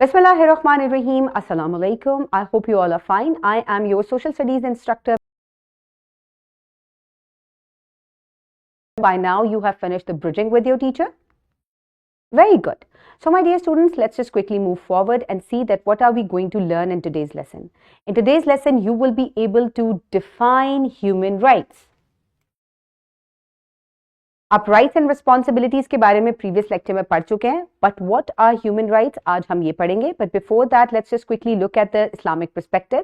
Bismillahirrahmanirrahim. Assalamu alaikum. I hope you all are fine. I am your social studies instructor. By now you have finished the bridging with your teacher. Very good. So my dear students, let's just quickly move forward and see that what are we going to learn in today's lesson. In today's lesson, you will be able to define human rights. आप rights and responsibilities के बारे में previous lecture में पढ़ चुके हैं, but what are human rights आज हम ये पढ़ेंगे. But before that let's just quickly look at the Islamic perspective.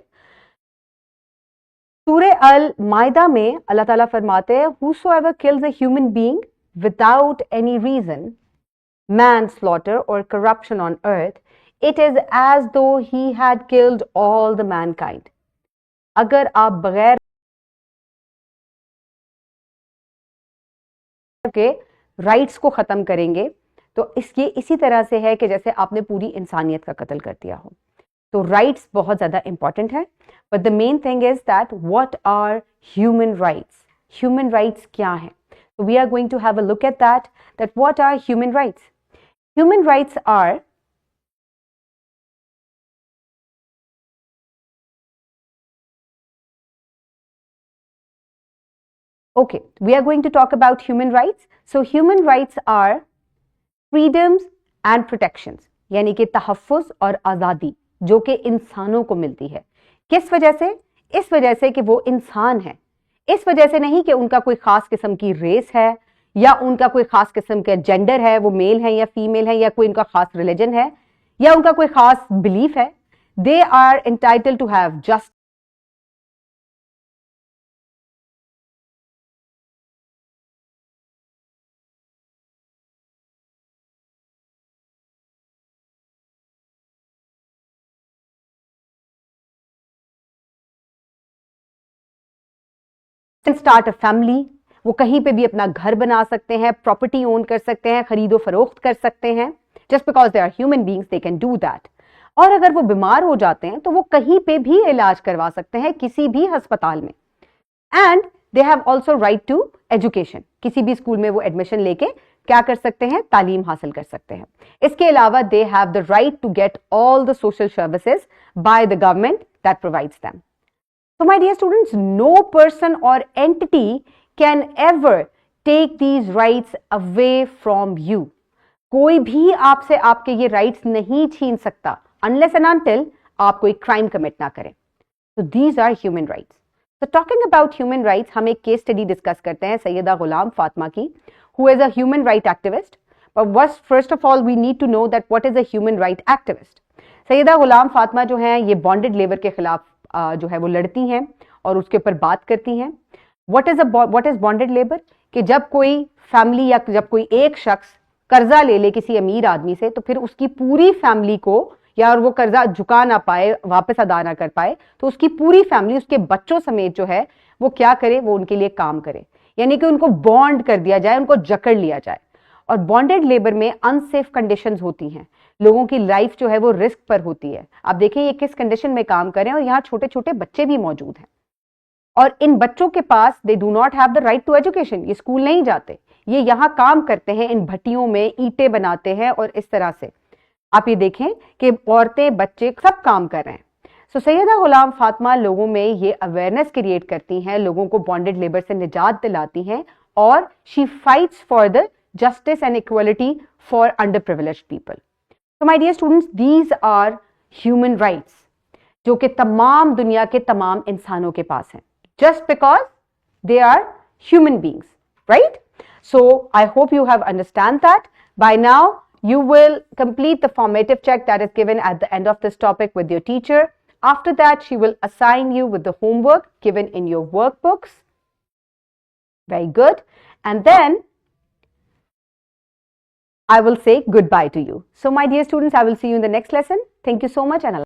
सूरह अल माइदा में अल्लाह ताला फरमाते हैं, whosoever kills a human being without any reason, manslaughter or corruption on earth, it is as though he had killed all the mankind. अगर आप बगैर के राइट्स को खत्म करेंगे तो इसके इसी तरह से है कि जैसे आपने पूरी इंसानियत का कत्ल कर दिया हो. तो राइट्स बहुत ज्यादा इंपॉर्टेंट है, but the main thing is that what are human rights. Human rights क्या है? So we are going to have a look at that what are human rights. Human rights are okay, we are going to talk about human rights. So human rights are freedoms and protections, यानी कि तहफ़्फ़ुज़ और आज़ादी जो कि इंसानों को मिलती है. किस वजह से? इस वजह से कि वो इंसान है. इस वजह से नहीं कि उनका कोई खास किस्म की रेस है या उनका कोई खास किस्म का जेंडर है, वो मेल है या फीमेल है, या कोई उनका खास रिलीजन है या उनका कोई खास बिलीफ है. They are entitled to have just start a family. वो कहीं पे भी अपना घर बना सकते हैं, प्रॉपर्टी ओन कर सकते हैं, खरीदो फरोख्त कर सकते हैं. Just because they are human beings they can do that. और अगर वो बीमार हो जाते हैं तो वो कहीं पे भी इलाज करवा सकते हैं, किसी भी अस्पताल में. And they have also right to education. किसी भी स्कूल में वो एडमिशन लेके क्या कर सकते हैं? तालीम हासिल कर सकते हैं. इसके अलावा they have the right to get all the social services by the government that provides them. So my dear students, no person or entity can ever take these rights away from you. कोई भी आपसे आपके ये rights नहीं छीन सकता unless and until आप कोई crime commit ना करें. So these are human rights. So talking about human rights, हम एक case study discuss करते हैं सैयदा गुलाम फातिमा की, who is a human right activist. But first of all, we need to know that what is a human right activist. Syeda गुलाम फातिमा जो है ये bonded labor के खिलाफ जो है वो लड़ती हैं और उसके ऊपर बात करती हैं. What is bonded labour? कि जब कोई फैमिली या जब कोई एक शख्स कर्जा ले ले किसी अमीर आदमी से, तो फिर उसकी पूरी फैमिली को, या वो कर्जा झुका ना पाए, वापस अदा ना कर पाए, तो उसकी पूरी फैमिली उसके बच्चों समेत जो है वो क्या करे? वो उनके लिए काम करे. यानी कि उनको बॉन्ड कर दिया जाए, उनको जकड़ लिया जाए. और बॉन्डेड लेबर में अनसेफ कंडीशंस होती हैं, लोगों की लाइफ जो है वो रिस्क पर होती है. आप देखें ये किस कंडीशन में काम कर रहे हैं, और यहाँ छोटे छोटे बच्चे भी मौजूद हैं. और इन बच्चों के पास they do not have the right to education. ये स्कूल नहीं जाते, ये यहाँ काम करते हैं, इन भट्टियों में ईंटें बनाते हैं, और इस तरह से आप ये देखें कि औरतें बच्चे सब काम कर रहे हैं. सो सैयदा गुलाम फातिमा लोगों में ये अवेयरनेस क्रिएट करती हैं, लोगों को बॉन्डेड लेबर से निजात दिलाती हैं, और she fights for the justice and equality for underprivileged people. So my dear students, these are human rights जो कि तमाम दुनिया के तमाम इंसानों के पास हैं, just because they are human beings, right? So I hope you have understand that. By now you will complete the formative check that is given at the end of this topic with your teacher. After that she will assign you with the homework given in your workbooks. Very good. And then I will say goodbye to you. So my dear students, I will see you in the next lesson. Thank you so much and